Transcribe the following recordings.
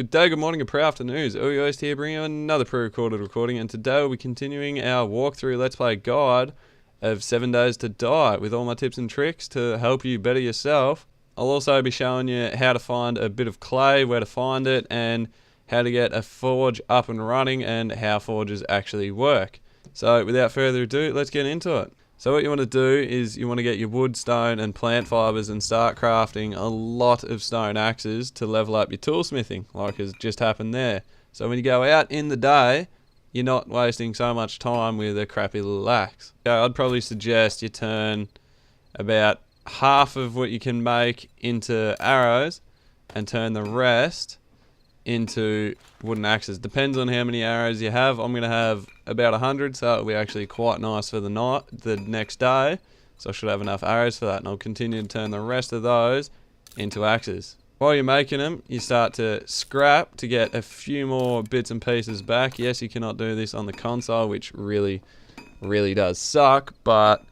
Good day, good morning, good pre-afternoons. Host here bringing you another pre-recorded recording, and today we'll be continuing our walkthrough Let's Play guide of 7 Days to Die with all my tips and tricks to help you better yourself. I'll also be showing you how to find a bit of clay, where to find it, and how to get a forge up and running and how forges actually work. So without further ado, let's get into it. So what you want to do is you want to get your wood, stone and plant fibers and start crafting a lot of stone axes to level up your toolsmithing, like has just happened there. So when you go out in the day, you're not wasting so much time with a crappy little axe. So I'd probably suggest you turn about half of what you can make into arrows and turn the rest into wooden axes. Depends on how many arrows you have. I'm going to have about 100, so it'll be actually quite nice for the next day. So I should have enough arrows for that, and I'll continue to turn the rest of those into axes. While you're making them, you start to scrap to get a few more bits and pieces back. Yes, you cannot do this on the console, which really does suck, but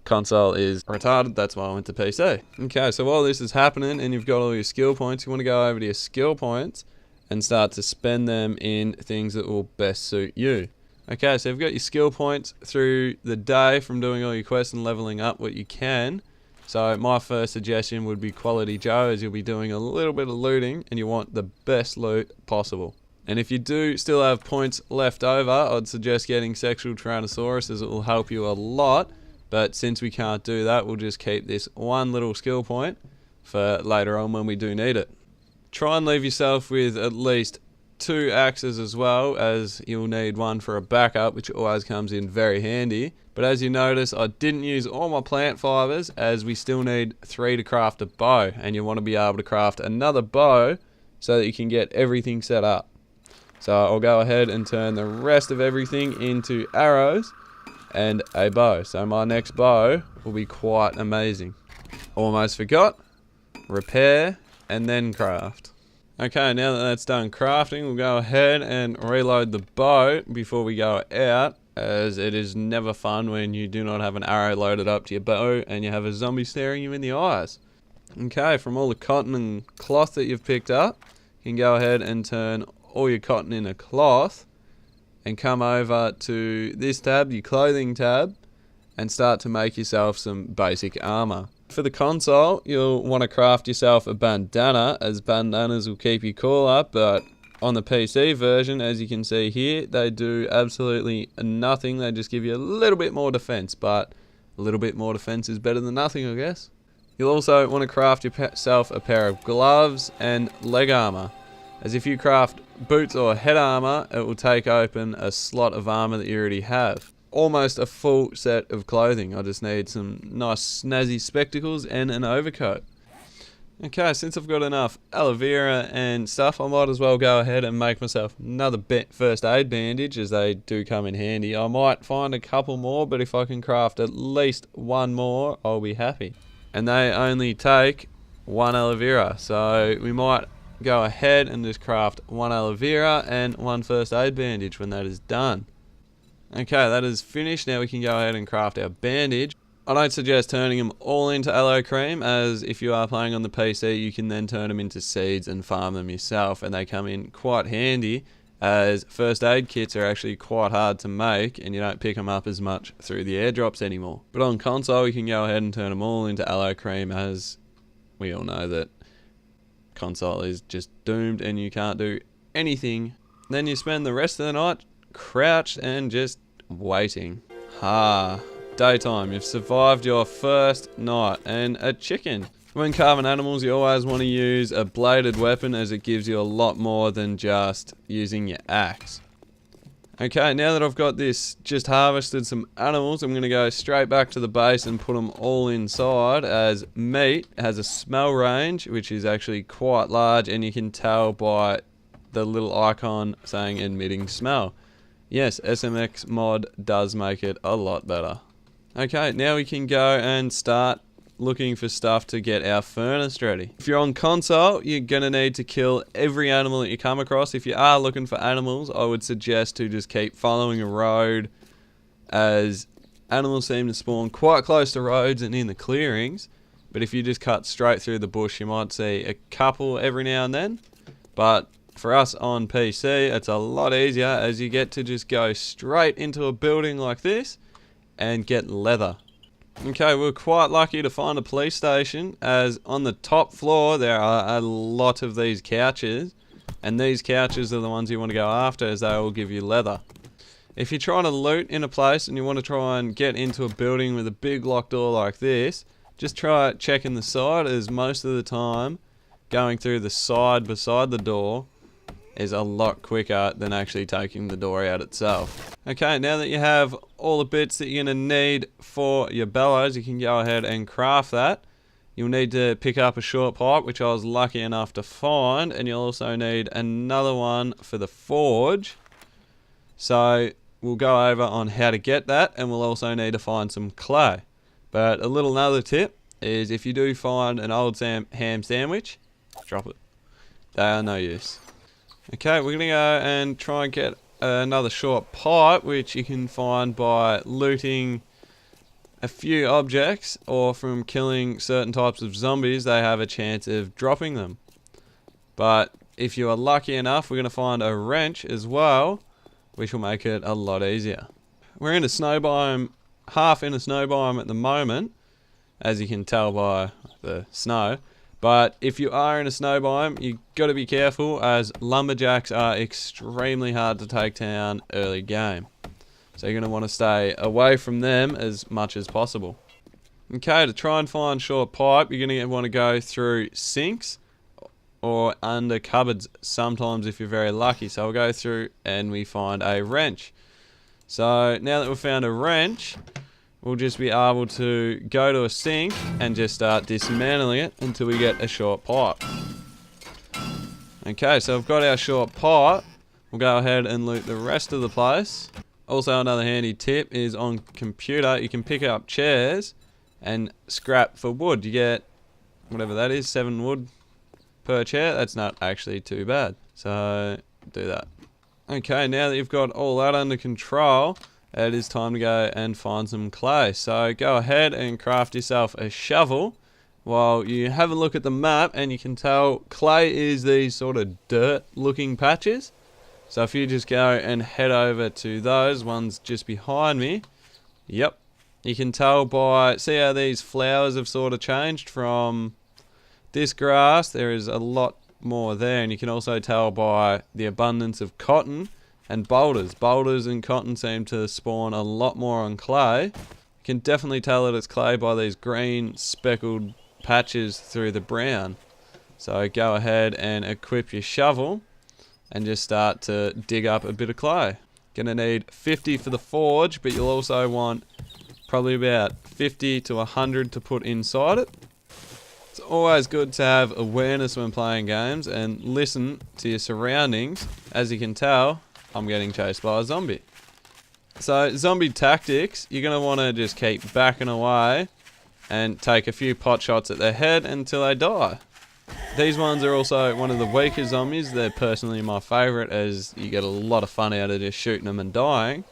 console is retarded. That's why I went to PC. Okay, so while this is happening and you've got all your skill points, you want to go over to your skill points and start to spend them in things that will best suit you. Okay, so you've got your skill points through the day from doing all your quests and leveling up what you can. So my first suggestion would be Quality Joe, as you'll be doing a little bit of looting and you want the best loot possible. And if you do still have points left over, I'd suggest getting Sexual Tyrannosaurus, as it will help you a lot. But since we can't do that, we'll just keep this one little skill point for later on when we do need it. Try and leave yourself with at least 2 axes as well, as you'll need one for a backup, which always comes in very handy. But as you notice, I didn't use all my plant fibers, as we still need 3 to craft a bow, and you want to be able to craft another bow so that you can get everything set up. So I'll go ahead and turn the rest of everything into arrows and a bow. So my next bow will be quite amazing. Almost forgot. Repair and then craft. Okay, now that that's done crafting, we'll go ahead and reload the bow before we go out, as it is never fun when you do not have an arrow loaded up to your bow and you have a zombie staring you in the eyes. Okay, from all the cotton and cloth that you've picked up, you can go ahead and turn all your cotton into cloth and come over to this tab, your clothing tab, and start to make yourself some basic armor. For the console, you'll want to craft yourself a bandana, as bandanas will keep you cooler, but on the PC version, as you can see here, they do absolutely nothing. They just give you a little bit more defense, but a little bit more defense is better than nothing, I guess. You'll also want to craft yourself a pair of gloves and leg armor, as if you craft boots or head armor, it will take open a slot of armor that you already have. Almost a full set of clothing. I just need some nice snazzy spectacles and an overcoat. Okay, since I've got enough aloe vera and stuff, I might as well go ahead and make myself another first aid bandage, as they do come in handy. I might find a couple more, but if I can craft at least one more, I'll be happy. And they only take 1 aloe vera, so we might go ahead and just craft 1 aloe vera and 1 first aid bandage when that is done. Okay, that is finished. Now we can go ahead and craft our bandage. I don't suggest turning them all into aloe cream, as if you are playing on the PC, you can then turn them into seeds and farm them yourself, and they come in quite handy, as first aid kits are actually quite hard to make and you don't pick them up as much through the airdrops anymore. But on console, you can go ahead and turn them all into aloe cream, as we all know that console is just doomed and you can't do anything. Then you spend the rest of the night crouched and just waiting. Daytime. You've survived your first night, and a chicken. When carving animals, you always want to use a bladed weapon, as it gives you a lot more than just using your axe. Okay, now that I've got this, just harvested some animals, I'm going to go straight back to the base and put them all inside, as meat has a smell range, which is actually quite large, and you can tell by the little icon saying emitting smell. Yes, SMX Mod does make it a lot better. Okay, now we can go and start looking for stuff to get our furnace ready. If you're on console, you're going to need to kill every animal that you come across. If you are looking for animals, I would suggest to just keep following a road, as animals seem to spawn quite close to roads and in the clearings. But if you just cut straight through the bush, you might see a couple every now and then. But For us on PC, it's a lot easier as you get to just go straight into a building like this and get leather. Okay, we're quite lucky to find a police station, as on the top floor there are a lot of these couches, and these couches are the ones you want to go after as they will give you leather. If you're trying to loot in a place and you want to try and get into a building with a big locked door like this, just try checking the side, as most of the time going through the side beside the door is a lot quicker than actually taking the door out itself. Okay, now that you have all the bits that you're going to need for your bellows, you can go ahead and craft that. You'll need to pick up a short pipe, which I was lucky enough to find, and you'll also need another one for the forge. So we'll go over on how to get that, and we'll also need to find some clay. But a little another tip is, if you do find an old ham sandwich, drop it. They are no use. Okay, we're going to go and try and get another short pipe, which you can find by looting a few objects, or from killing certain types of zombies. They have a chance of dropping them. But if you are lucky enough, we're going to find a wrench as well, which will make it a lot easier. We're in a snow biome, half in a snow biome at the moment, as you can tell by the snow. But if you are in a snow biome, you've got to be careful, as lumberjacks are extremely hard to take down early game. So you're going to want to stay away from them as much as possible. Okay, to try and find short pipe, you're going to want to go through sinks or under cupboards sometimes if you're very lucky. So we'll go through and we find a wrench. So now that we've found a wrench, we'll just be able to go to a sink and just start dismantling it until we get a short pipe. Okay, so we've got our short pipe. We'll go ahead and loot the rest of the place. Also, another handy tip is, on computer you can pick up chairs and scrap for wood. You get whatever that is, 7 wood per chair. That's not actually too bad, so do that. Okay, now that you've got all that under control, it is time to go and find some clay. So go ahead and craft yourself a shovel while you have a look at the map, and you can tell clay is these sort of dirt looking patches. So if you just go and head over to those ones just behind me, yep, you can tell by, see how these flowers have sort of changed from this grass. There is a lot more there, and you can also tell by the abundance of cotton and boulders. Boulders and cotton seem to spawn a lot more on clay. You can definitely tell that it's clay by these green speckled patches through the brown. So go ahead and equip your shovel and just start to dig up a bit of clay. Gonna need 50 for the forge, but you'll also want probably about 50 to 100 to put inside it. It's always good to have awareness when playing games and listen to your surroundings. As you can tell, I'm getting chased by a zombie. So zombie tactics, you're going to want to just keep backing away and take a few pot shots at their head until they die. These ones are also one of the weaker zombies. They're personally my favourite, as you get a lot of fun out of just shooting them and dying.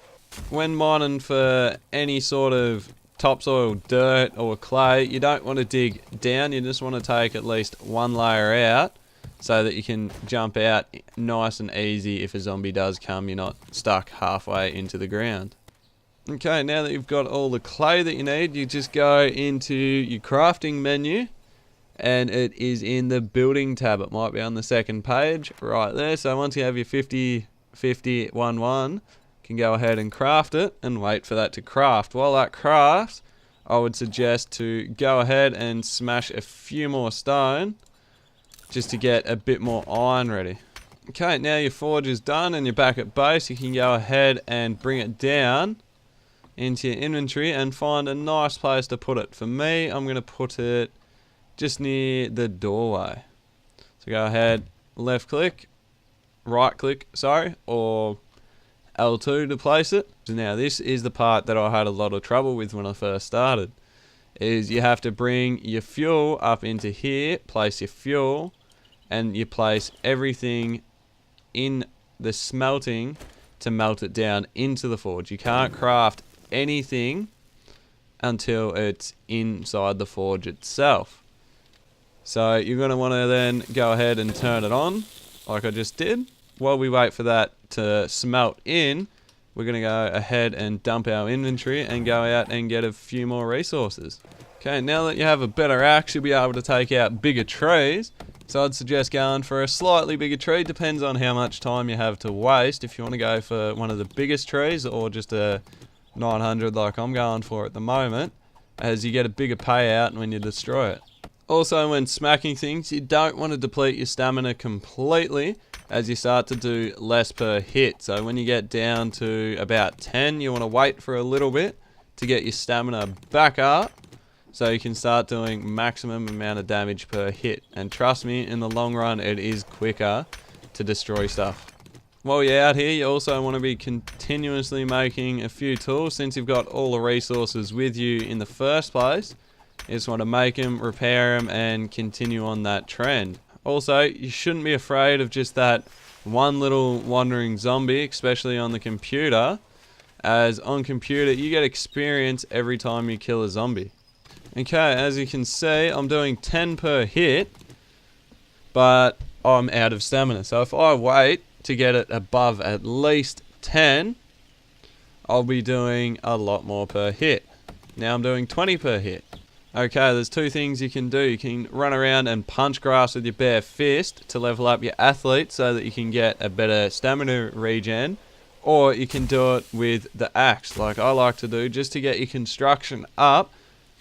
When mining for any sort of topsoil, dirt or clay, you don't want to dig down. You just want to take at least one layer out so that you can jump out nice and easy. If a zombie does come, you're not stuck halfway into the ground. Okay, now that you've got all the clay that you need, you just go into your crafting menu, and it is in the building tab. It might be on the second page right there. So once you have your 50, 50, 1, 1, you can go ahead and craft it and wait for that to craft. While that crafts, I would suggest to go ahead and smash a few more stone just to get a bit more iron ready. Okay, now your forge is done and you're back at base. You can go ahead and bring it down into your inventory and find a nice place to put it. For me, I'm going to put it just near the doorway. So go ahead, left click, right click, sorry, or L2 to place it. So now this is the part that I had a lot of trouble with when I first started, is you have to bring your fuel up into here, place your fuel, and you place everything in the smelting to melt it down into the forge. You can't craft anything until it's inside the forge itself. So you're going to want to then go ahead and turn it on, like I just did. While we wait for that to smelt in, we're going to go ahead and dump our inventory and go out and get a few more resources. Okay, now that you have a better axe, you'll be able to take out bigger trees. So I'd suggest going for a slightly bigger tree. Depends on how much time you have to waste. If you want to go for one of the biggest trees or just a 900 like I'm going for at the moment, as you get a bigger payout when you destroy it. Also, when smacking things, you don't want to deplete your stamina completely as you start to do less per hit. So when you get down to about 10, you want to wait for a little bit to get your stamina back up, so you can start doing maximum amount of damage per hit. And trust me, in the long run, it is quicker to destroy stuff. While you're out here, you also want to be continuously making a few tools. Since you've got all the resources with you in the first place, you just want to make them, repair them, and continue on that trend. Also, you shouldn't be afraid of just that one little wandering zombie, especially on the computer, as on computer, you get experience every time you kill a zombie. Okay, as you can see, I'm doing 10 per hit, but I'm out of stamina. So if I wait to get it above at least 10, I'll be doing a lot more per hit. Now I'm doing 20 per hit. Okay, there's two things you can do. You can run around and punch grass with your bare fist to level up your athlete so that you can get a better stamina regen, or you can do it with the axe like I like to do, just to get your construction up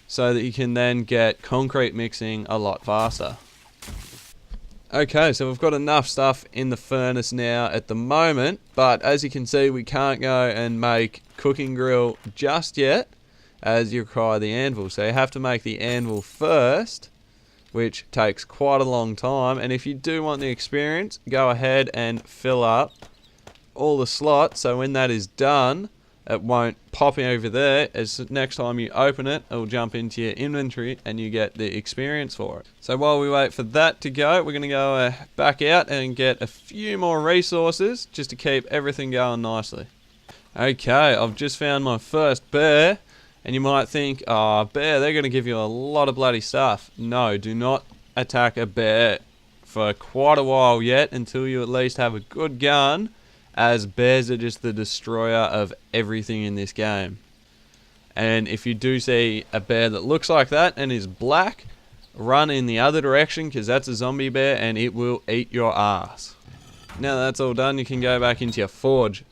so that you can then get concrete mixing a lot faster. Okay, so we've got enough stuff in the furnace now at the moment, but as you can see, we can't go and make cooking grill just yet, as you require the anvil. So you have to make the anvil first, which takes quite a long time. And if you do want the experience, go ahead and fill up all the slots, so when that is done, it won't pop over there. As next time you open it, it'll jump into your inventory and you get the experience for it. So while we wait for that to go, we're going to go back out and get a few more resources just to keep everything going nicely. Okay, I've just found my first bear, and you might think, oh, bear, they're going to give you a lot of bloody stuff. No, do not attack a bear for quite a while yet, until you at least have a good gun, as bears are just the destroyer of everything in this game. And if you do see a bear that looks like that and is black, run in the other direction, because that's a zombie bear and it will eat your ass. Now that's all done, you can go back into your forge,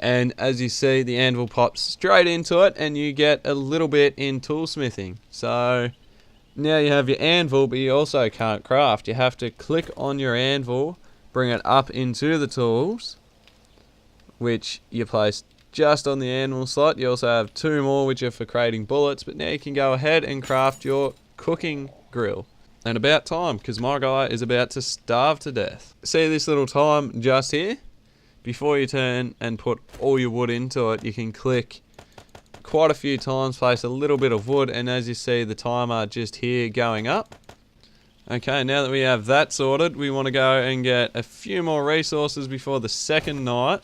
and as you see, the anvil pops straight into it and you get a little bit in toolsmithing. So now you have your anvil, but you also can't craft. You have to click on your anvil, bring it up into the tools, which you place just on the anvil slot. You also have two more which are for creating bullets, but now you can go ahead and craft your cooking grill. And about time, because my guy is about to starve to death. See this little time just here? Before you turn and put all your wood into it, you can click quite a few times, place a little bit of wood, and as you see the timer just here going up. Okay, now that we have that sorted, we want to go and get a few more resources before the second night,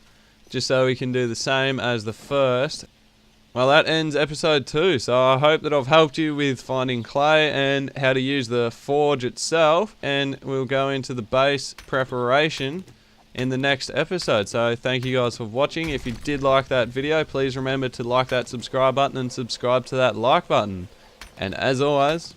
just so we can do the same as the first. Well, that ends episode 2, so I hope that I've helped you with finding clay and how to use the forge itself, and we'll go into the base preparation in the next episode. So thank you guys for watching. If you did like that video, please remember to like that subscribe button and subscribe to that like button. And as always,